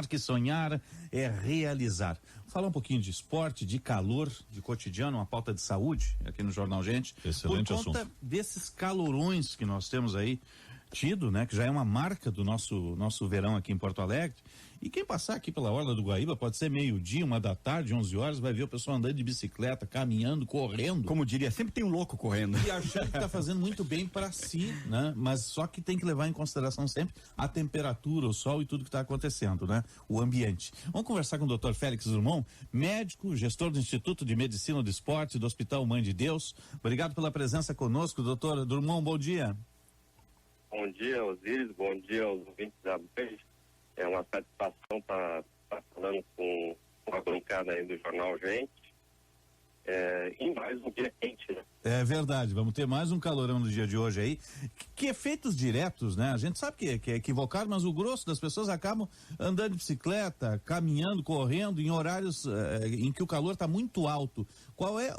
que sonhar é realizar. Falar um pouquinho de esporte, de calor, de cotidiano, uma pauta de saúde aqui no Jornal Gente. Excelente assunto. Por conta desses calorões que nós temos aí tido, né? Que já é uma marca do nosso verão aqui em Porto Alegre. E quem passar aqui pela Orla do Guaíba, pode ser meio-dia, 1h da tarde, 11 horas, vai ver o pessoal andando de bicicleta, caminhando, correndo. Como diria, sempre tem um louco correndo. E achando que tá fazendo muito bem para si, né? Mas só que tem que levar em consideração sempre a temperatura, o sol e tudo que tá acontecendo, né? O ambiente. Vamos conversar com o Dr. Félix Drummond, médico, gestor do Instituto de Medicina do Esporte do Hospital Mãe de Deus. Obrigado pela presença conosco, doutor Drummond, bom dia. Bom dia, Osíris, bom dia aos ouvintes da Band. É uma satisfação estar falando com a bancada aí do Jornal Gente. E mais um dia quente, né? É verdade, vamos ter mais um calorão no dia de hoje aí. Que efeitos diretos, né? A gente sabe que é equivocado, mas o grosso das pessoas acabam andando de bicicleta, caminhando, correndo em horários em que o calor está muito alto. Qual é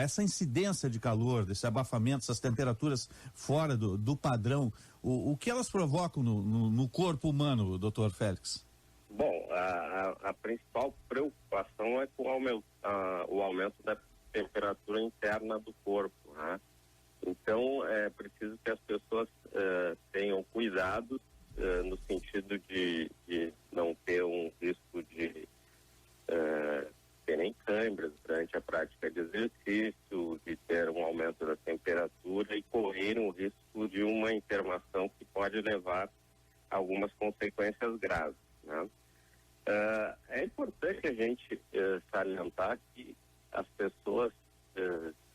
essa incidência de calor, desse abafamento, essas temperaturas fora do padrão? O que elas provocam no corpo humano, doutor Félix? Bom, a principal preocupação é com o aumento da temperatura interna do corpo, né? Então, é preciso que as pessoas tenham cuidado no sentido de não ter um risco de terem câimbras durante a prática de exercício, de ter um aumento da temperatura e correr o risco de uma internação que pode levar a algumas consequências graves, né? É importante a gente salientar que as pessoas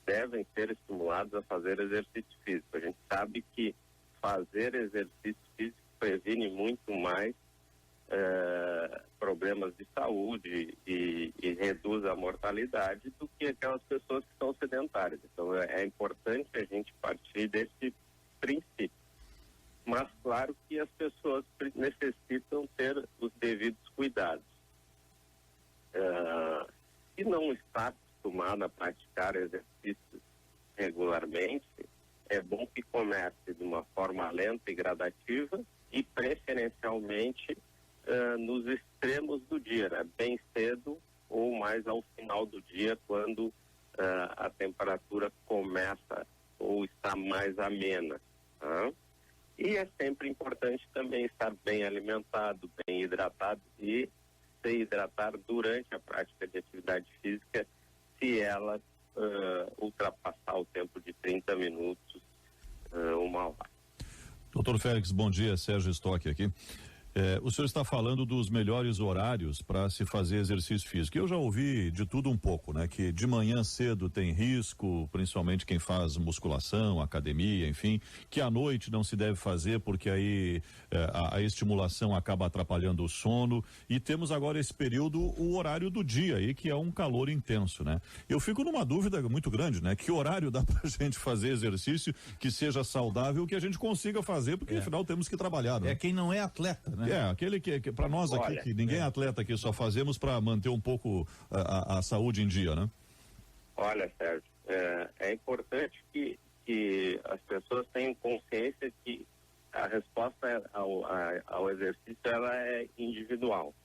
devem ser estimuladas a fazer exercício físico. A gente sabe que fazer exercício físico previne muito mais problemas de saúde e reduz a mortalidade do que aquelas pessoas que são sedentárias. Então é importante a gente partir desse princípio. Mas claro que as pessoas necessitam ter os devidos cuidados. Se não está acostumado a praticar exercícios regularmente, é bom que comece de uma forma lenta e gradativa e preferencialmente nos extremos do dia, né? Bem cedo ou mais ao final do dia, quando a temperatura começa ou está mais amena, tá? E é sempre importante também estar bem alimentado, bem hidratado e se hidratar durante a prática de atividade física, se ela ultrapassar o tempo de 30 minutos, 1 hora. Doutor Félix, bom dia, Sérgio Stock aqui. O senhor está falando dos melhores horários para se fazer exercício físico. Eu já ouvi de tudo um pouco, né? Que de manhã cedo tem risco, principalmente quem faz musculação, academia, enfim, que à noite não se deve fazer porque aí a estimulação acaba atrapalhando o sono, e temos agora esse período, o horário do dia aí, que é um calor intenso, né? Eu fico numa dúvida muito grande, né? Que horário dá pra gente fazer exercício que seja saudável, que a gente consiga fazer, porque afinal temos que trabalhar, né? É quem não é atleta, né? Aquele que para nós aqui, olha, que ninguém é atleta aqui, só fazemos para manter um pouco a saúde em dia, né? Olha, Sérgio, é importante que as pessoas tenham consciência que a resposta ao exercício ela é individual.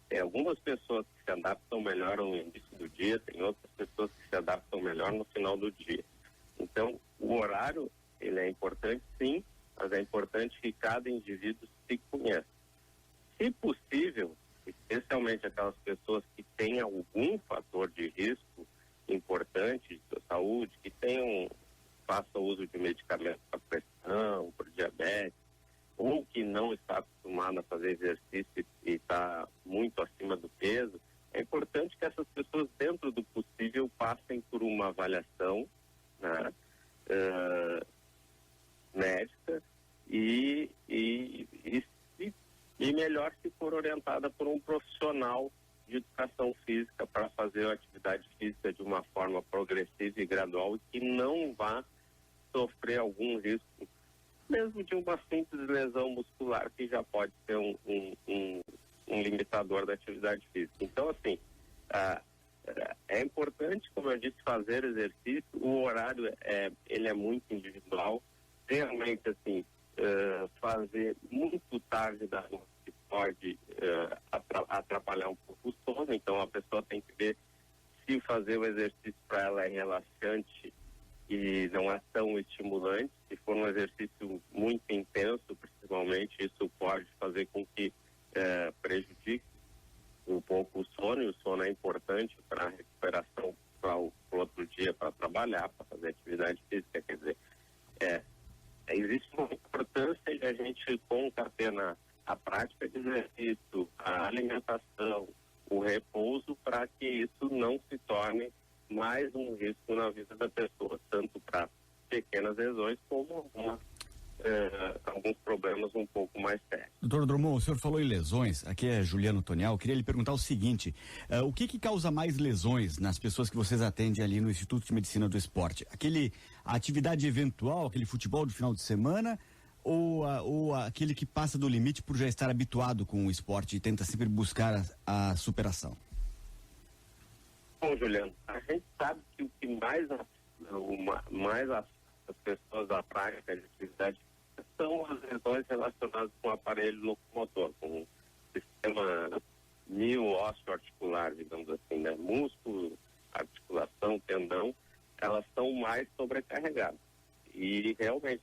Tem algumas pessoas que se adaptam melhor no início do dia, tem outras pessoas que se adaptam melhor no final do dia. Então, o horário, ele é importante sim, mas é importante que cada indivíduo se conheça. Se possível, especialmente aquelas pessoas que têm algum fator de risco importante de sua saúde, que façam uso de medicamentos para pressão, para diabetes, ou que não está acostumado a fazer exercício e está muito acima do peso, é importante que essas pessoas, dentro do possível, passem por uma avaliação, né, médica e melhor se for orientada por um profissional de educação física para fazer a atividade física de uma forma progressiva e gradual e que não vá sofrer algum risco, mesmo de uma simples lesão muscular, que já pode ser um limitador da atividade física. Então, assim, é importante, como eu disse, fazer exercício. O horário ele é muito individual. Realmente, assim, fazer muito tarde da noite pode atrapalhar um pouco o sono, então a pessoa tem que ver se fazer o exercício para ela é relaxante e não é tão estimulante. Se for um exercício muito intenso, principalmente, isso pode fazer com que prejudique um pouco o sono, e o sono é importante para a recuperação para o outro dia, para trabalhar, para fazer atividade física. Quer dizer, existe uma importância de a gente concatenar a prática de exercício, a alimentação, o repouso, para que isso não se torne mais um risco na vida da pessoa, tanto para pequenas lesões como alguns problemas um pouco mais sérios. Doutor Drummond, o senhor falou em lesões, aqui é Juliano Tonial, eu queria lhe perguntar o seguinte, o que causa mais lesões nas pessoas que vocês atendem ali no Instituto de Medicina do Esporte? A atividade eventual, aquele futebol de final de semana, ou aquele que passa do limite por já estar habituado com o esporte e tenta sempre buscar a superação? Bom, Juliano, a gente sabe que o que mais as pessoas da prática de atividade são as lesões relacionadas com o aparelho locomotor, com o sistema miofascicular, digamos assim, né? Músculo, articulação, tendão, elas são mais sobrecarregadas. E realmente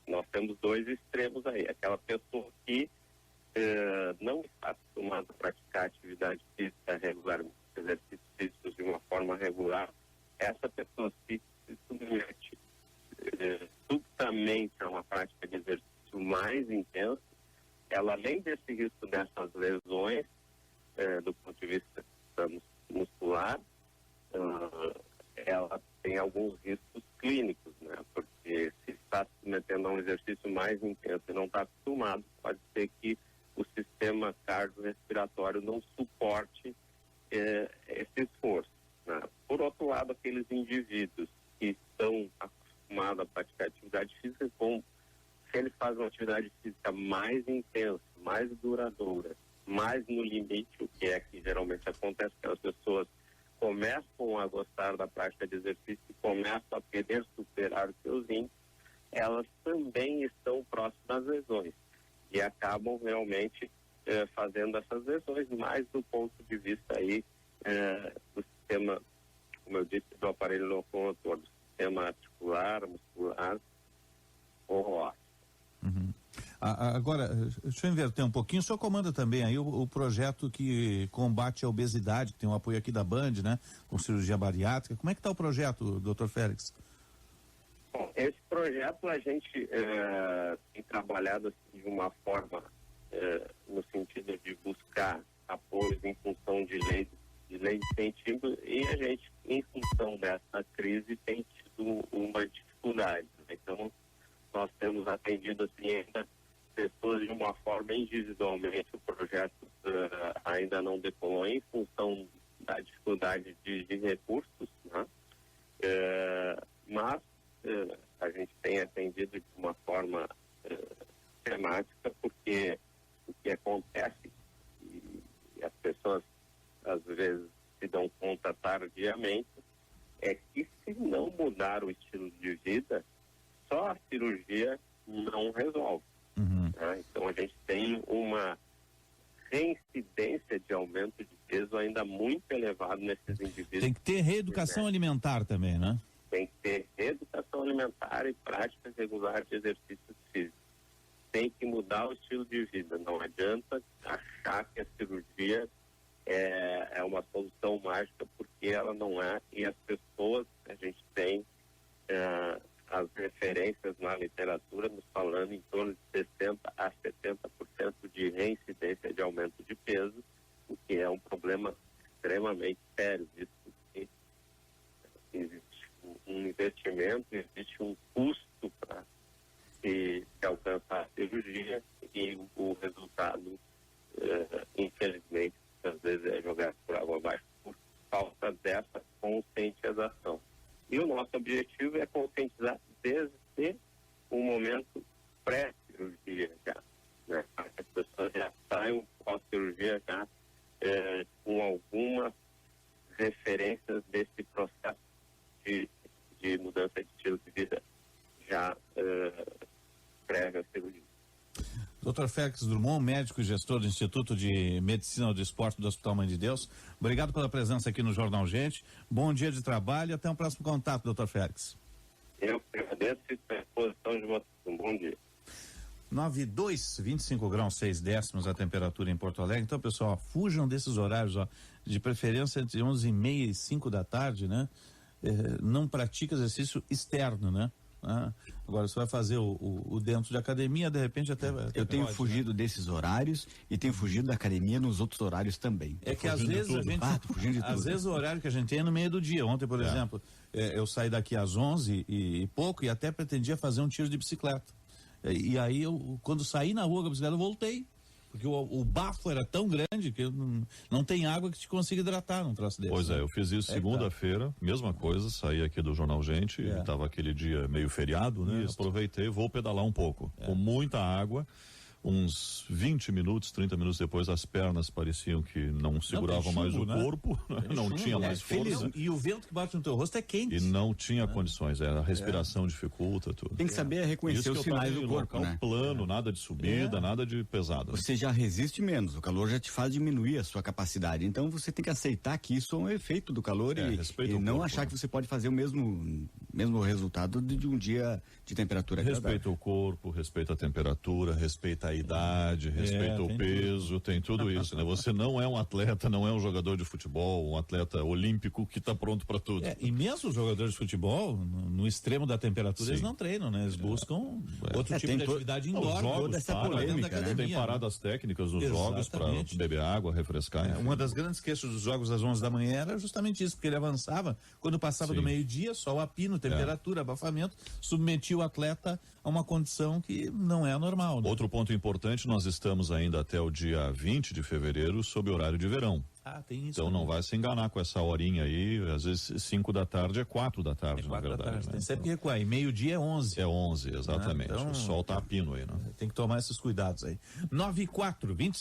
nós temos dois extremos aí. Aquela pessoa que não está acostumada a praticar atividade física regularmente, exercícios físicos de uma forma regular, essa pessoa se submete subitamente a uma prática de exercício mais intenso. Ela, além desse risco dessas lesões, do ponto de vista muscular, ela tem alguns riscos clínicos, né? Porque se está se submetendo a um exercício mais intenso e não está acostumado, pode ser que o sistema cardiorrespiratório não suporte esse esforço, né? Por outro lado, aqueles indivíduos que estão acostumados a praticar atividade física, se ele faz uma atividade física mais intensa, mais duradoura, mais no limite, o que é que geralmente acontece, que as pessoas começam a gostar da prática de exercício e começam a querer superar os seus índices, elas também estão próximas às lesões e acabam realmente fazendo essas lesões, mais do ponto de vista aí do sistema, como eu disse, do aparelho locomotor, do sistema articular, muscular ou ósseo. Uhum. Agora, deixa eu inverter um pouquinho, o senhor comanda também aí o projeto que combate a obesidade, que tem um apoio aqui da Band, né, com cirurgia bariátrica. Como é que está o projeto, doutor Félix? Bom, esse projeto a gente tem trabalhado assim, de uma forma no sentido de buscar apoios em função de lei de incentivo, e a gente, em função dessa crise, tem tido uma dificuldade, né? Então, nós temos atendido assim ainda pessoas de uma forma individualmente. O projeto ainda não decolou em função da dificuldade de recursos, né? Mas a gente tem atendido de uma forma temática, porque o que acontece, e as pessoas às vezes se dão conta tardiamente, é que se não mudar o estilo de vida, só a cirurgia não resolve. Uhum. Né? Então a gente tem uma reincidência de aumento de peso ainda muito elevado nesses indivíduos. Tem que ter reeducação alimentar também, né? Tem que ter reeducação alimentar e prática regular de exercícios físicos. Tem que mudar o estilo de vida. Não adianta achar que a cirurgia é uma solução mágica, porque ela não é. E as pessoas, a gente tem as referências na literatura nos falando em torno de 60% a 70% de reincidência de aumento de peso, o que é um problema extremamente sério, visto que existe um investimento, existe um custo para se alcançar a cirurgia, e o resultado, infelizmente, às vezes é jogado por água abaixo por falta dessa conscientização. E o nosso objetivo é conscientizar desde o momento pré-cirurgia já, né? Para que as pessoas já saiam pós-cirurgia já com algumas referências desse processo de mudança de estilo de vida já prévia à cirurgia. Dr. Félix Drummond, médico e gestor do Instituto de Medicina do Esporte do Hospital Mãe de Deus. Obrigado pela presença aqui no Jornal Gente. Bom dia de trabalho e até um próximo contato, Dr. Félix. Eu agradeço e estou à disposição de vocês. Um bom dia. 9,2, 25 graus 6 décimos a temperatura em Porto Alegre. Então, pessoal, fujam desses horários, ó, de preferência entre 11h30 e 5 da tarde, né? Não pratica exercício externo, né? Agora você vai fazer o dentro de academia, de repente até eu tenho fugido desses horários e tenho fugido da academia nos outros horários também. É que às vezes a gente, às vezes o horário que a gente tem é no meio do dia. Ontem, por exemplo, eu saí daqui às 11 e pouco e até pretendia fazer um tiro de bicicleta. E aí quando saí na rua com a bicicleta, eu voltei. Porque o bafo era tão grande que não tem água que te consiga hidratar num troço desse. Pois eu fiz isso segunda-feira, mesma coisa, saí aqui do Jornal Gente, estava aquele dia meio feriado, né? Isso. Aproveitei, vou pedalar um pouco, com muita água. Uns 20 minutos, 30 minutos depois, as pernas pareciam que não seguravam mais o corpo, não tinha mais força. E o vento que bate no teu rosto é quente. E não tinha condições, a respiração dificulta tudo. Tem que saber reconhecer os sinais do corpo, né? Plano, nada de subida, nada de pesado. Você já resiste menos, o calor já te faz diminuir a sua capacidade, então você tem que aceitar que isso é um efeito do calor e não corpo, achar que você pode fazer o mesmo resultado de um dia de temperatura agradável. Respeita o corpo, respeita a temperatura, respeita a idade, respeita o peso, tem tudo isso, né? Você não é um atleta, não é um jogador de futebol, um atleta olímpico que está pronto para tudo. E mesmo os jogadores de futebol, no extremo da temperatura, eles não treinam, né? Eles buscam outro tipo de atividade indoor. Jogos polêmica, né? Tem paradas técnicas nos jogos para beber água, refrescar. Uma das grandes queixas dos jogos às 11 da manhã era justamente isso, porque ele avançava, quando passava do meio-dia, sol a pino, temperatura, abafamento, submetia o atleta a uma condição que não é normal. Né? Outro ponto importante, nós estamos ainda até o dia 20 de fevereiro sob horário de verão. Tem isso. Então não vai se enganar com essa horinha aí, às vezes 5 da tarde é 4 da tarde, na verdade. Né? Tem sempre que recuar, e meio-dia é 11. É 11, exatamente. Então, o sol tá a pino aí, né? Tem que tomar esses cuidados aí. 9,4, 25